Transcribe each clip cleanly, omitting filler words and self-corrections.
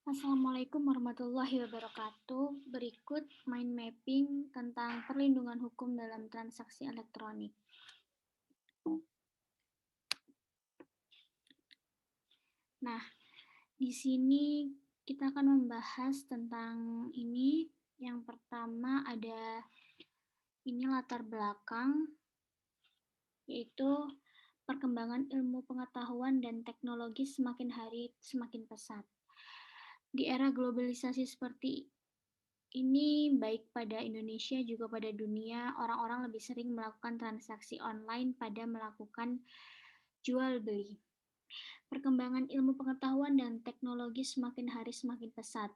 Assalamualaikum warahmatullahi wabarakatuh. Berikut mind mapping tentang perlindungan hukum dalam transaksi elektronik. Nah, di sini kita akan membahas tentang ini. Yang pertama ada ini latar belakang, yaitu perkembangan ilmu pengetahuan dan teknologi semakin hari semakin pesat. Di era globalisasi seperti ini, baik pada Indonesia juga pada dunia, orang-orang lebih sering melakukan transaksi online pada melakukan jual beli. Perkembangan ilmu pengetahuan dan teknologi semakin hari semakin pesat.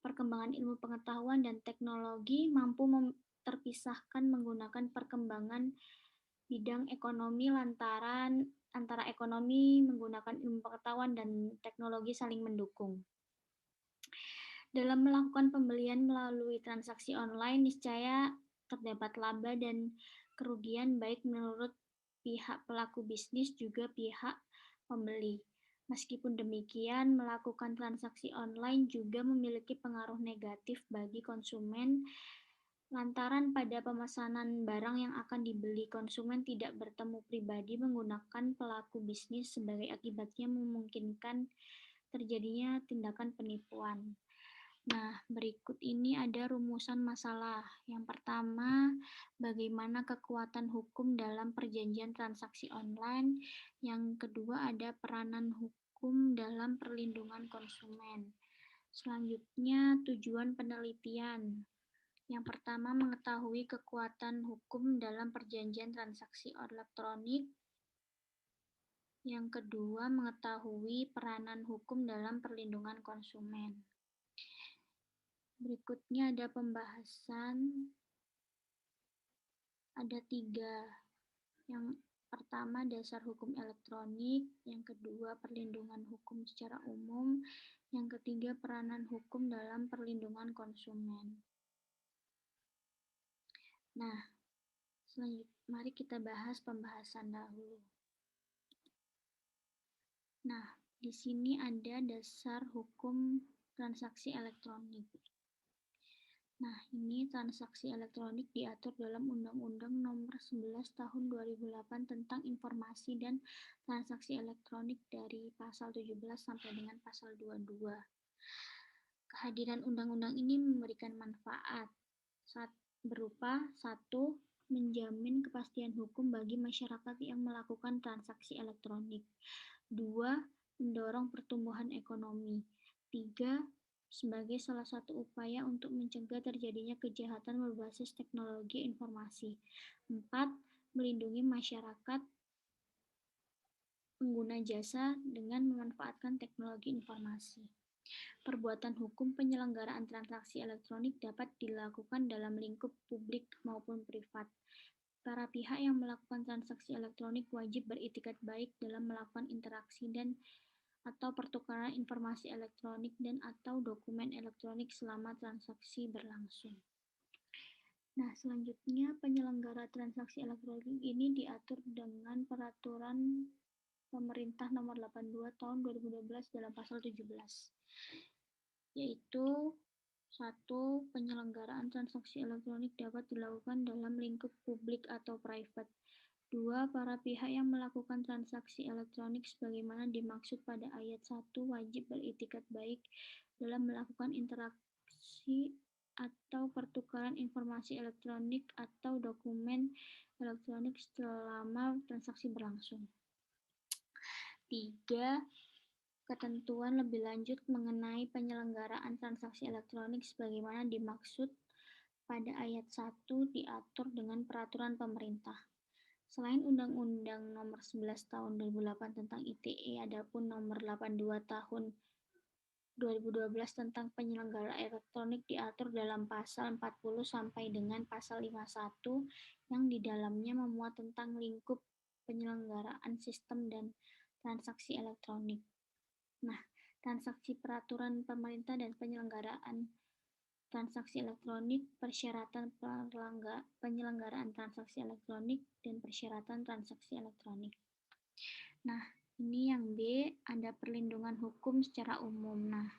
Perkembangan ilmu pengetahuan dan teknologi mampu terpisahkan menggunakan perkembangan bidang ekonomi lantaran antara ekonomi menggunakan ilmu pengetahuan dan teknologi saling mendukung. Dalam melakukan pembelian melalui transaksi online, niscaya terdapat laba dan kerugian baik menurut pihak pelaku bisnis juga pihak pembeli. Meskipun demikian, melakukan transaksi online juga memiliki pengaruh negatif bagi konsumen lantaran pada pemesanan barang yang akan dibeli, konsumen tidak bertemu pribadi menggunakan pelaku bisnis, sebagai akibatnya memungkinkan terjadinya tindakan penipuan. Nah, berikut ini ada rumusan masalah. Yang pertama, bagaimana kekuatan hukum dalam perjanjian transaksi online. Yang kedua, ada peranan hukum dalam perlindungan konsumen. Selanjutnya, tujuan penelitian. Yang pertama, mengetahui kekuatan hukum dalam perjanjian transaksi elektronik. Yang kedua, mengetahui peranan hukum dalam perlindungan konsumen. Berikutnya ada pembahasan, ada 3. Yang pertama, dasar hukum elektronik. Yang kedua, perlindungan hukum secara umum. Yang ketiga, peranan hukum dalam perlindungan konsumen. Nah, selanjutnya mari kita bahas pembahasan dahulu. Nah, di sini ada dasar hukum transaksi elektronik. Nah, ini transaksi elektronik diatur dalam Undang-Undang Nomor 11 Tahun 2008 tentang informasi dan transaksi elektronik dari pasal 17 sampai dengan pasal 22. Kehadiran undang-undang ini memberikan manfaat berupa 1. Menjamin kepastian hukum bagi masyarakat yang melakukan transaksi elektronik. 2. Mendorong pertumbuhan ekonomi. 3. Sebagai salah satu upaya untuk mencegah terjadinya kejahatan berbasis teknologi informasi. 4. Melindungi masyarakat pengguna jasa dengan memanfaatkan teknologi informasi. Perbuatan hukum penyelenggaraan transaksi elektronik dapat dilakukan dalam lingkup publik maupun privat. Para pihak yang melakukan transaksi elektronik wajib beritikat baik dalam melakukan interaksi dan atau pertukaran informasi elektronik dan atau dokumen elektronik selama transaksi berlangsung. Nah, selanjutnya penyelenggara transaksi elektronik ini diatur dengan peraturan Pemerintah Nomor 82 Tahun 2012 dalam pasal 17, yaitu 1. Penyelenggaraan transaksi elektronik dapat dilakukan dalam lingkup publik atau private. 2. Para pihak yang melakukan transaksi elektronik sebagaimana dimaksud pada ayat 1 wajib beritikat baik dalam melakukan interaksi atau pertukaran informasi elektronik atau dokumen elektronik selama transaksi berlangsung. 3. Ketentuan lebih lanjut mengenai penyelenggaraan transaksi elektronik sebagaimana dimaksud pada ayat 1 diatur dengan peraturan pemerintah. Selain Undang-Undang Nomor 11 Tahun 2008 tentang ITE, adapun Nomor 82 Tahun 2012 tentang penyelenggaraan elektronik diatur dalam pasal 40 sampai dengan pasal 51 yang di dalamnya memuat tentang lingkup penyelenggaraan sistem dan transaksi elektronik. Nah, transaksi peraturan pemerintah dan penyelenggaraan transaksi elektronik, persyaratan penyelenggaraan transaksi elektronik, dan persyaratan transaksi elektronik. Nah, ini yang B, ada perlindungan hukum secara umum. Nah,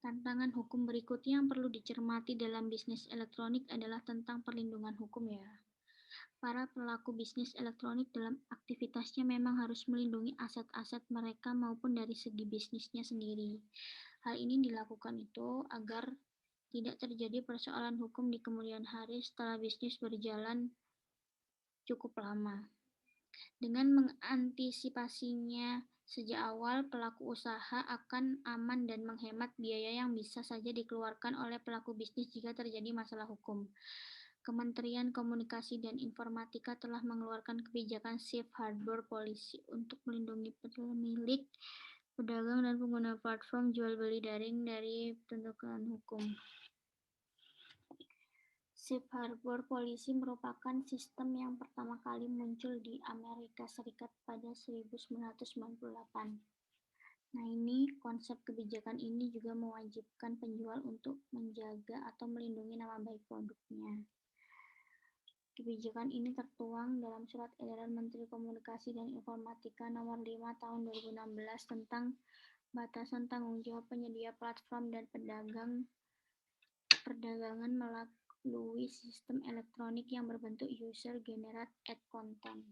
Tantangan hukum berikutnya yang perlu dicermati dalam bisnis elektronik adalah tentang perlindungan hukum ya. Para pelaku bisnis elektronik dalam aktivitasnya memang harus melindungi aset-aset mereka maupun dari segi bisnisnya sendiri. Hal ini dilakukan itu agar tidak terjadi persoalan hukum di kemudian hari setelah bisnis berjalan cukup lama. Dengan mengantisipasinya sejak awal, pelaku usaha akan aman dan menghemat biaya yang bisa saja dikeluarkan oleh pelaku bisnis jika terjadi masalah hukum. Kementerian Komunikasi dan Informatika telah mengeluarkan kebijakan Safe Harbor Policy untuk melindungi pemilik, pedagang, dan pengguna platform jual beli daring dari tuntutan hukum. Safe Harbor Policy merupakan sistem yang pertama kali muncul di Amerika Serikat pada 1998. Nah, ini konsep kebijakan ini juga mewajibkan penjual untuk menjaga atau melindungi nama baik produknya. Kebijakan ini tertuang dalam Surat Edaran Menteri Komunikasi dan Informatika Nomor 5 Tahun 2016 tentang batasan tanggung jawab penyedia platform dan perdagangan melalui sistem elektronik yang berbentuk user-generated ad content.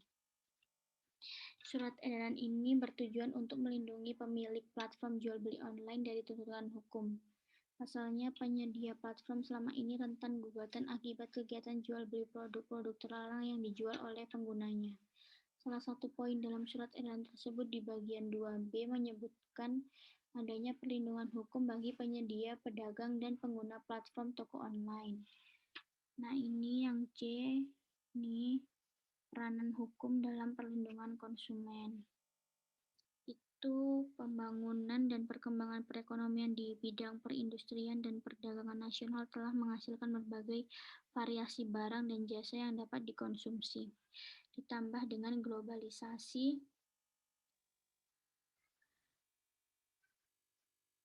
Surat edaran ini bertujuan untuk melindungi pemilik platform jual beli online dari tuntutan hukum. Pasalnya, penyedia platform selama ini rentan gugatan akibat kegiatan jual beli produk-produk terlarang yang dijual oleh penggunanya. Salah satu poin dalam surat edaran tersebut di bagian 2B menyebutkan adanya perlindungan hukum bagi penyedia, pedagang, dan pengguna platform toko online. Nah, ini yang C, ini peranan hukum dalam perlindungan konsumen. Itu pembangunan dan perkembangan perekonomian di bidang perindustrian dan perdagangan nasional telah menghasilkan berbagai variasi barang dan jasa yang dapat dikonsumsi. Ditambah dengan globalisasi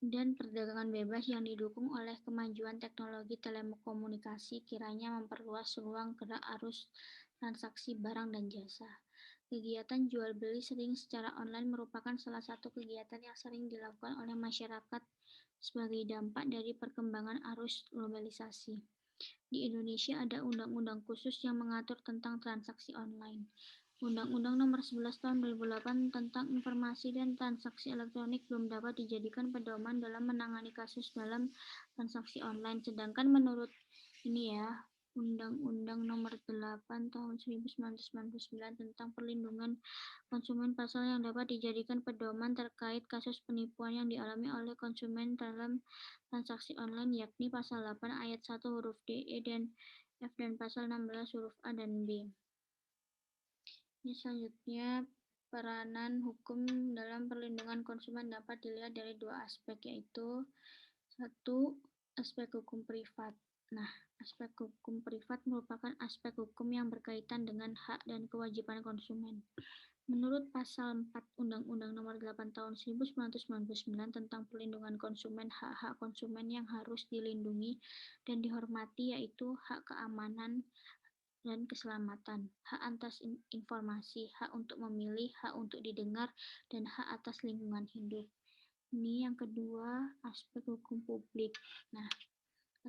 dan perdagangan bebas yang didukung oleh kemajuan teknologi telekomunikasi kiranya memperluas ruang gerak arus transaksi barang dan jasa. Kegiatan jual beli sering secara online merupakan salah satu kegiatan yang sering dilakukan oleh masyarakat sebagai dampak dari perkembangan arus globalisasi. Di Indonesia ada undang-undang khusus yang mengatur tentang transaksi online. Undang-Undang Nomor 11 Tahun 2008 tentang Informasi dan Transaksi Elektronik belum dapat dijadikan pedoman dalam menangani kasus dalam transaksi online. Sedangkan menurut Undang-Undang Nomor 8 Tahun 1999 tentang Perlindungan Konsumen pasal yang dapat dijadikan pedoman terkait kasus penipuan yang dialami oleh konsumen dalam transaksi online yakni pasal 8 ayat 1 huruf D, E, dan F dan pasal 16 huruf A dan B. Ini selanjutnya, peranan hukum dalam perlindungan konsumen dapat dilihat dari dua aspek, yaitu satu, aspek hukum privat. Nah, aspek hukum privat merupakan aspek hukum yang berkaitan dengan hak dan kewajiban konsumen. Menurut pasal 4 Undang-Undang Nomor 8 Tahun 1999 tentang Perlindungan Konsumen, hak-hak konsumen yang harus dilindungi dan dihormati yaitu hak keamanan dan keselamatan, hak atas informasi, hak untuk memilih, hak untuk didengar, dan hak atas lingkungan hidup. Ini yang kedua, aspek hukum publik. Nah,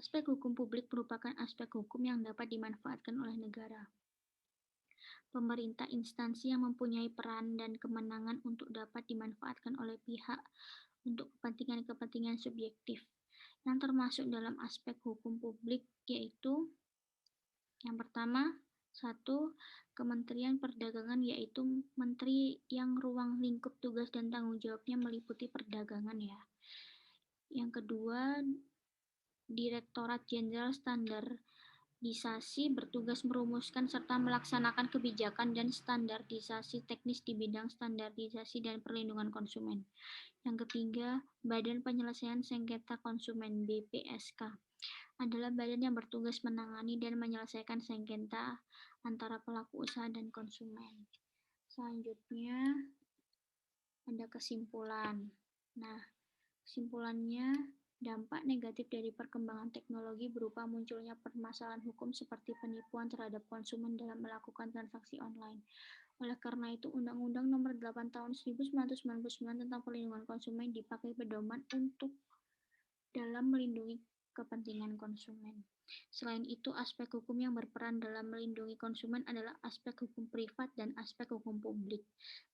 aspek hukum publik merupakan aspek hukum yang dapat dimanfaatkan oleh negara, pemerintah, instansi yang mempunyai peran dan kewenangan untuk dapat dimanfaatkan oleh pihak untuk kepentingan-kepentingan subjektif, yang termasuk dalam aspek hukum publik yaitu yang pertama, satu, Kementerian Perdagangan yaitu menteri yang ruang lingkup tugas dan tanggung jawabnya meliputi perdagangan ya. Yang kedua, Direktorat Jenderal Standarisasi bertugas merumuskan serta melaksanakan kebijakan dan standarisasi teknis di bidang standarisasi dan perlindungan konsumen. Yang ketiga, Badan Penyelesaian Sengketa Konsumen (BPSK) adalah badan yang bertugas menangani dan menyelesaikan sengketa antara pelaku usaha dan konsumen. Selanjutnya ada kesimpulan. Nah, kesimpulannya, dampak negatif dari perkembangan teknologi berupa munculnya permasalahan hukum seperti penipuan terhadap konsumen dalam melakukan transaksi online. Oleh karena itu, Undang-Undang Nomor 8 Tahun 1999 tentang Perlindungan Konsumen dipakai pedoman untuk dalam melindungi kepentingan konsumen. Selain itu, aspek hukum yang berperan dalam melindungi konsumen adalah aspek hukum privat dan aspek hukum publik.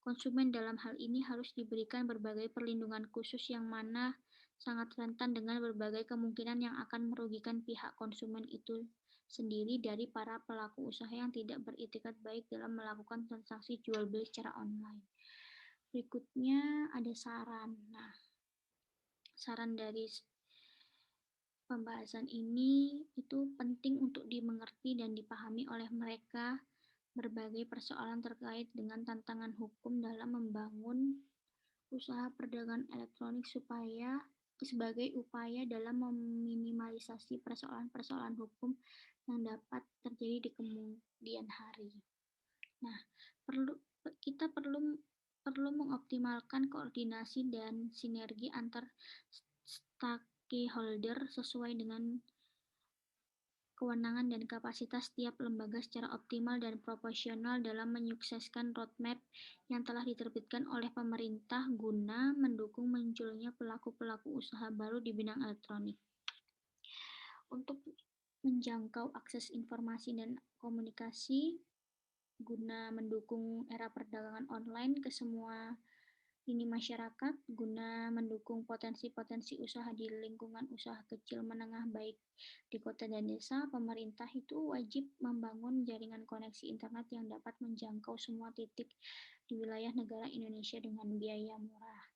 Konsumen dalam hal ini harus diberikan berbagai perlindungan khusus yang mana sangat rentan dengan berbagai kemungkinan yang akan merugikan pihak konsumen itu sendiri dari para pelaku usaha yang tidak beritikat baik dalam melakukan transaksi jual beli secara online. Berikutnya ada saran. Nah, saran dari pembahasan ini itu penting untuk dimengerti dan dipahami oleh mereka berbagai persoalan terkait dengan tantangan hukum dalam membangun usaha perdagangan elektronik sebagai upaya dalam meminimalisasi persoalan-persoalan hukum yang dapat terjadi di kemudian hari. Nah, kita perlu mengoptimalkan koordinasi dan sinergi antar stakeholder sesuai dengan kewenangan dan kapasitas setiap lembaga secara optimal dan proporsional dalam menyukseskan roadmap yang telah diterbitkan oleh pemerintah guna mendukung munculnya pelaku-pelaku usaha baru di bidang elektronik. Untuk menjangkau akses informasi dan komunikasi guna mendukung era perdagangan online ke semua lini masyarakat, guna mendukung potensi-potensi usaha di lingkungan usaha kecil menengah baik di kota dan desa, pemerintah itu wajib membangun jaringan koneksi internet yang dapat menjangkau semua titik di wilayah negara Indonesia dengan biaya murah.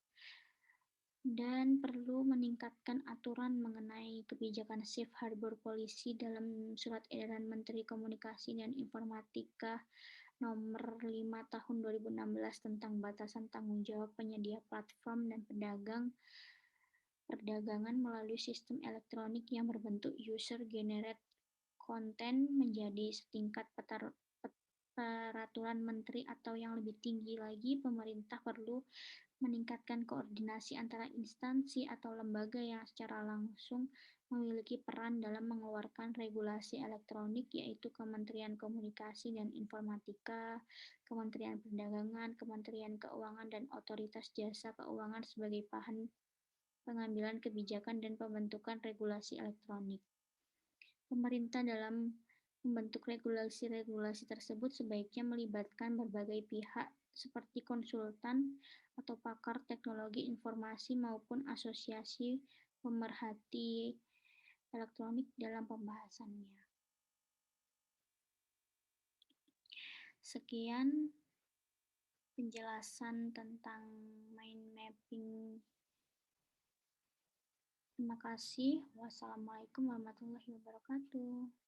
Dan perlu meningkatkan aturan mengenai kebijakan safe harbor policy dalam Surat Edaran Menteri Komunikasi dan Informatika Nomor 5 Tahun 2016 tentang batasan tanggung jawab penyedia platform dan perdagangan melalui sistem elektronik yang berbentuk user-generated content menjadi setingkat peraturan menteri atau yang lebih tinggi lagi. Pemerintah perlu meningkatkan koordinasi antara instansi atau lembaga yang secara langsung memiliki peran dalam mengeluarkan regulasi elektronik, yaitu Kementerian Komunikasi dan Informatika, Kementerian Perdagangan, Kementerian Keuangan, dan Otoritas Jasa Keuangan sebagai bahan pengambilan kebijakan dan pembentukan regulasi elektronik. Pemerintah dalam membentuk regulasi-regulasi tersebut sebaiknya melibatkan berbagai pihak seperti konsultan atau pakar teknologi informasi maupun asosiasi pemerhati elektronik dalam pembahasannya. Sekian penjelasan tentang mind mapping. Terima kasih. Wassalamualaikum warahmatullahi wabarakatuh.